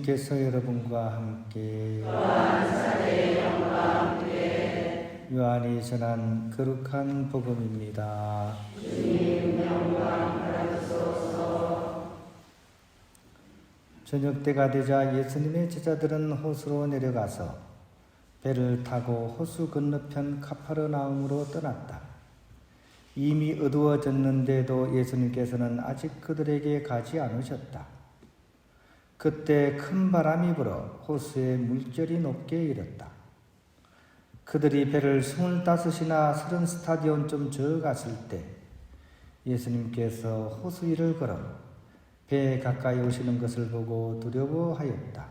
예수님께서 여러분과 함께 요한이 전한 거룩한 복음입니다. 주님 영광 받으소서. 저녁 때가 되자 예수님의 제자들은 호수로 내려가서 배를 타고 호수 건너편 카파르나움으로 떠났다. 이미 어두워졌는데도 예수님께서는 아직 그들에게 가지 않으셨다. 그때 큰 바람이 불어 호수에 물결이 높게 일었다. 그들이 배를 25이나 30스타디온쯤 저어갔을 때 예수님께서 호수 위를 걸어 배에 가까이 오시는 것을 보고 두려워하였다.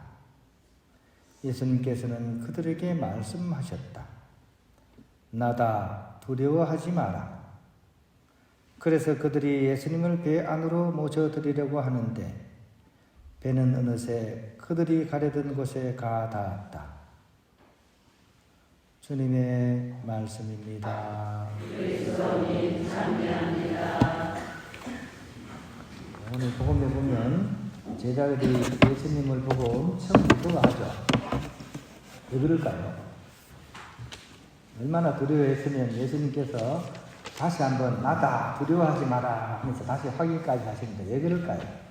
예수님께서는 그들에게 말씀하셨다. 나다, 두려워하지 마라. 그래서 그들이 예수님을 배 안으로 모셔드리려고 하는데 배는 어느새 그들이 가려던 곳에 가 닿았다. 주님의 말씀입니다. 그리스도님 찬미합니다. 오늘 복음에 보면 제자들이 예수님을 보고 엄청 두려워하죠. 왜 그럴까요? 얼마나 두려워했으면 예수님께서 다시 한번 나다 두려워하지 마라 하면서 다시 확인까지 하시는데 왜 그럴까요?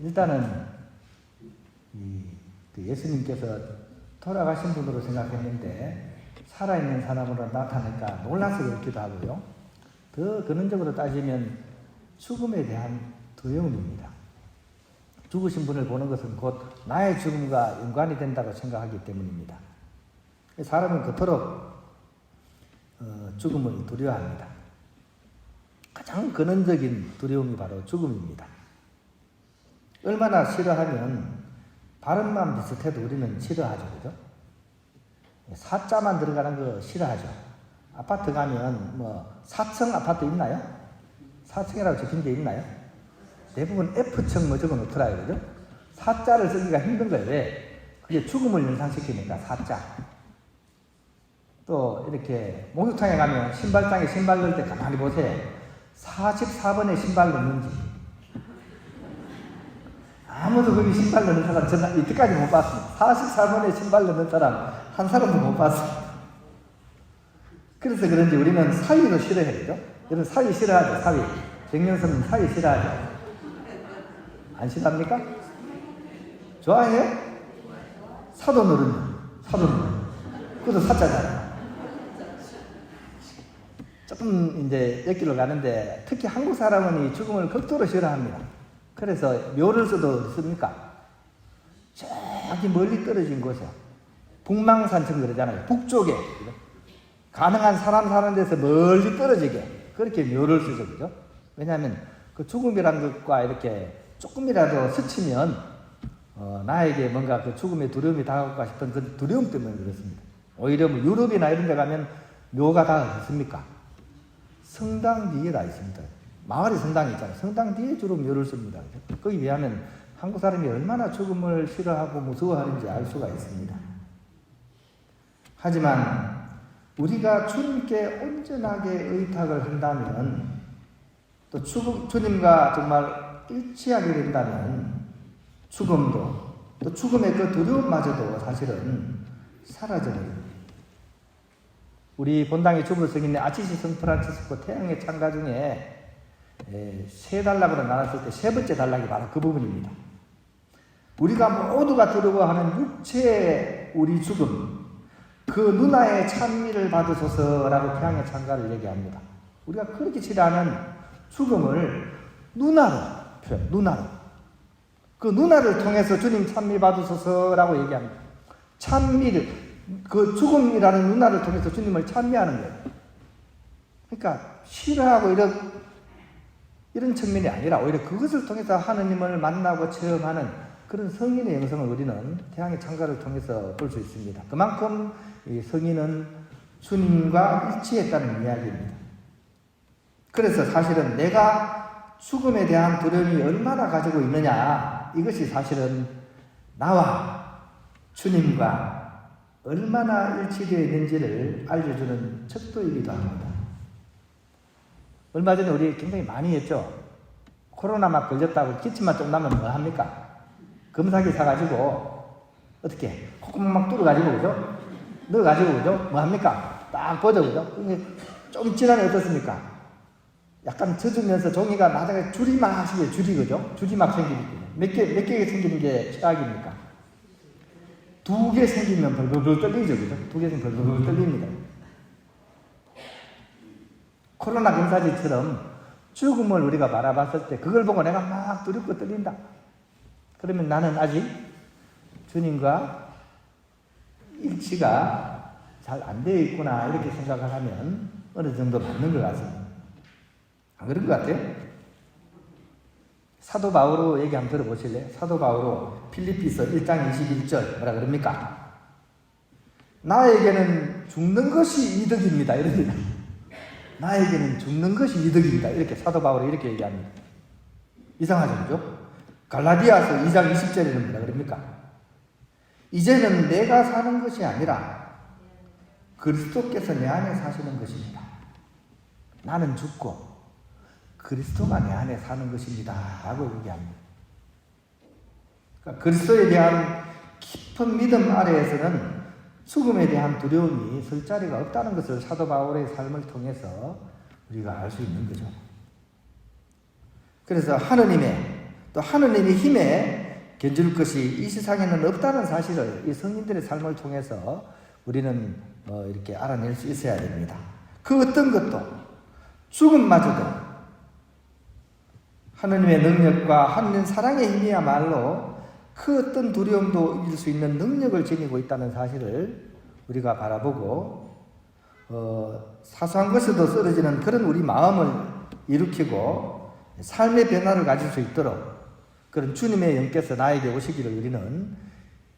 일단은 예수님께서 돌아가신 분으로 생각했는데 살아있는 사람으로 나타나니까 놀라서 그렇기도 하고요. 더 근원적으로 따지면 죽음에 대한 두려움입니다. 죽으신 분을 보는 것은 곧 나의 죽음과 연관이 된다고 생각하기 때문입니다. 사람은 그토록 죽음을 두려워합니다. 가장 근원적인 두려움이 바로 죽음입니다. 얼마나 싫어하면 발음만 비슷해도 우리는 싫어하죠. 그죠? 사자만 들어가는 거 싫어하죠. 아파트 가면 뭐 4층 아파트 있나요? 4층이라고 적힌 데 있나요? 대부분 F층 뭐 적어 놓더라고요. 그죠? 사자를 쓰기가 힘든 거예요. 왜? 그게 죽음을 연상시키니까 사자. 또 이렇게 목욕탕에 가면 신발장에 신발 넣을 때 가만히 보세요. 44번에 신발 넣는지. 아무도 거기 신발 넣는 사람 저는 이때까지 못 봤습니다. 44번에 신발 넣는 사람 한 사람도 못 봤습니다. 그래서 그런지 우리는 사위도 싫어해요. 여러분 사위 싫어하죠? 사위. 백년선은 사위 싫어하죠? 안 싫어합니까? 좋아해요? 사돈 어른. 그것도 사자잖아요. 조금 이제 옆길로 가는데 특히 한국 사람은 이 죽음을 극도로 싫어합니다. 그래서 묘를 써도 어떻습니까? 저기 멀리 떨어진 곳에 북망산층 그러잖아요. 북쪽에 가능한 사람 사는 데서 멀리 떨어지게 그렇게 묘를 쓰죠. 그죠? 왜냐하면 그 죽음이라는 것과 이렇게 조금이라도 스치면 나에게 뭔가 그 죽음의 두려움이 다가올까 싶은 그 두려움 때문에 그렇습니다. 오히려 뭐 유럽이나 이런 데 가면 묘가 다 있습니까? 성당 뒤에 다 있습니다. 마을에 성당이 있잖아요. 성당 뒤에 주로 묘를 씁니다. 거기 비하면 한국 사람이 얼마나 죽음을 싫어하고 무서워하는지 알 수가 있습니다. 하지만 우리가 주님께 온전하게 의탁을 한다면 또 주님과 정말 일치하게 된다면 죽음도 또 죽음의 그 두려움마저도 사실은 사라져요. 우리 본당의 주부 성인의 아치시 성 프란치스코 태양의 창가 중에 세 단락으로 나눴을 때 세 번째 단락이 바로 그 부분입니다. 우리가 모두가 두려워하는 육체의 우리 죽음, 그 누나의 찬미를 받으소서라고 태양의 창가를 얘기합니다. 우리가 그렇게 싫어하는 죽음을 누나로 표현, 누나로. 그 누나를 통해서 주님 찬미 받으소서라고 얘기합니다. 찬미를, 그 죽음이라는 누나를 통해서 주님을 찬미하는 거예요. 그러니까 싫어하고 이런 측면이 아니라 오히려 그것을 통해서 하느님을 만나고 체험하는 그런 성인의 영성을 우리는 태양의 창가를 통해서 볼 수 있습니다. 그만큼 이 성인은 주님과 일치했다는 이야기입니다. 그래서 사실은 내가 죽음에 대한 두려움이 얼마나 가지고 있느냐, 이것이 사실은 나와 주님과 얼마나 일치되어 있는지를 알려주는 척도이기도 합니다. 얼마 전에 우리 굉장히 많이 했죠. 코로나 막 걸렸다고 기침만 좀 나면 뭐 합니까? 검사기 사가지고 어떻게 콧구멍 막 뚫어가지고 그죠? 넣어가지고 그죠? 뭐 합니까? 딱 보죠 그죠? 좀 지나면 어떻습니까? 약간 젖으면서 종이가 나중에 줄이 막 하시게 줄이 그죠? 줄이 막 생기는 몇 개 생기는 게 최악입니까? 2개 생기면 벌벌 떨리죠 그죠? 2개 생기면 벌벌 떨립니다. 코로나 검사지처럼 죽음을 우리가 바라봤을 때 그걸 보고 내가 막 두렵고 떨린다. 그러면 나는 아직 주님과 일치가 잘 안 되어 있구나 이렇게 생각을 하면 어느 정도 맞는 것 같습니다. 안 그런 것 같아요? 사도 바오로 얘기 한번 들어보실래요? 사도 바오로 필리피서 1장 21절 뭐라 그럽니까? 나에게는 죽는 것이 이득입니다. 이럽니다. 나에게는 죽는 것이 이득입니다. 이렇게 사도 바울이 이렇게 얘기합니다. 이상하죠, 그죠? 갈라디아서 2장 20절에는 뭐라 그럽니까? 이제는 내가 사는 것이 아니라 그리스도께서 내 안에 사시는 것입니다. 나는 죽고 그리스도가 내 안에 사는 것입니다. 라고 얘기합니다. 그러니까 그리스도에 대한 깊은 믿음 아래에서는 죽음에 대한 두려움이 설 자리가 없다는 것을 사도 바울의 삶을 통해서 우리가 알 수 있는 거죠. 그래서 하느님의 힘에 견줄 것이 이 세상에는 없다는 사실을 이 성인들의 삶을 통해서 우리는 이렇게 알아낼 수 있어야 됩니다. 그 어떤 것도 죽음마저도 하느님의 능력과 하느님 사랑의 힘이야말로 그 어떤 두려움도 이길 수 있는 능력을 지니고 있다는 사실을 우리가 바라보고 사소한 것에도 쓰러지는 그런 우리 마음을 일으키고 삶의 변화를 가질 수 있도록 그런 주님의 영께서 나에게 오시기를 우리는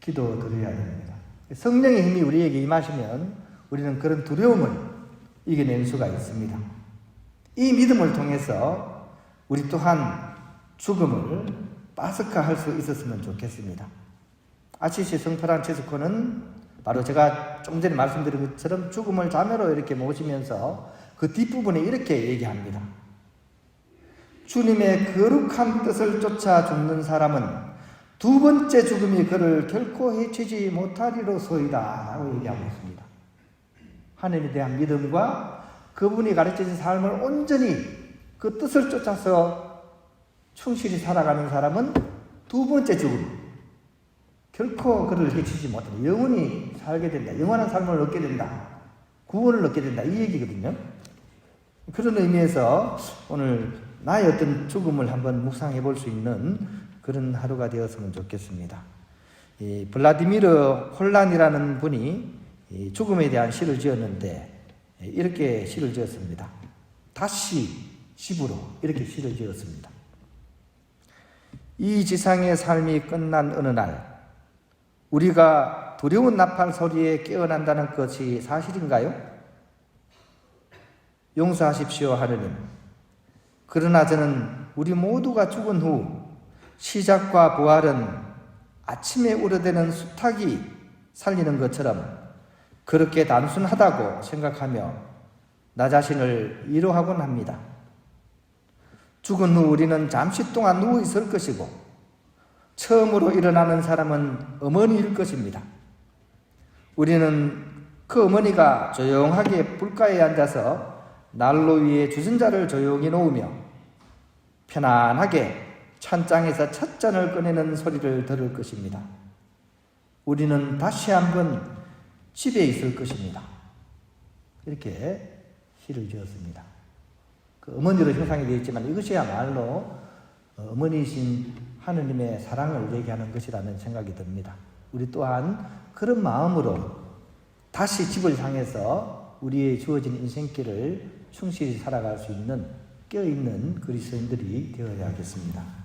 기도드려야 됩니다. 성령의 힘이 우리에게 임하시면 우리는 그런 두려움을 이겨낼 수가 있습니다. 이 믿음을 통해서 우리 또한 죽음을 파스카할 수 있었으면 좋겠습니다. 아시시 성프란치스코는 바로 제가 좀 전에 말씀드린 것처럼 죽음을 자매로 이렇게 모시면서 그 뒷부분에 이렇게 얘기합니다. 주님의 거룩한 뜻을 쫓아 죽는 사람은 두 번째 죽음이 그를 결코 해치지 못하리로소이다 라고 얘기하고 있습니다. 하나님에 대한 믿음과 그분이 가르쳐진 삶을 온전히 그 뜻을 쫓아서 충실히 살아가는 사람은 두 번째 죽음, 결코 그를 해치지 못한다. 영원히 살게 된다. 영원한 삶을 얻게 된다. 구원을 얻게 된다. 이 얘기거든요. 그런 의미에서 오늘 나의 어떤 죽음을 한번 묵상해 볼 수 있는 그런 하루가 되었으면 좋겠습니다. 이 블라디미르 홀란이라는 분이 이 죽음에 대한 시를 지었는데 이렇게 시를 지었습니다. 다시 집으로 이렇게 시를 지었습니다. 이 지상의 삶이 끝난 어느 날 우리가 두려운 나팔 소리에 깨어난다는 것이 사실인가요? 용서하십시오 하느님. 그러나 저는 우리 모두가 죽은 후 시작과 부활은 아침에 우러대는 수탉이 살리는 것처럼 그렇게 단순하다고 생각하며 나 자신을 위로하곤 합니다. 죽은 후 우리는 잠시 동안 누워 있을 것이고 처음으로 일어나는 사람은 어머니일 것입니다. 우리는 그 어머니가 조용하게 불가에 앉아서 난로 위에 주전자를 조용히 놓으며 편안하게 찬장에서 첫 잔을 꺼내는 소리를 들을 것입니다. 우리는 다시 한번 집에 있을 것입니다. 이렇게 시를 지었습니다. 그 어머니로 형상이 되어 있지만 이것이야말로 어머니이신 하느님의 사랑을 얘기하는 것이라는 생각이 듭니다. 우리 또한 그런 마음으로 다시 집을 향해서 우리의 주어진 인생길을 충실히 살아갈 수 있는 깨어있는 그리스도인들이 되어야 하겠습니다.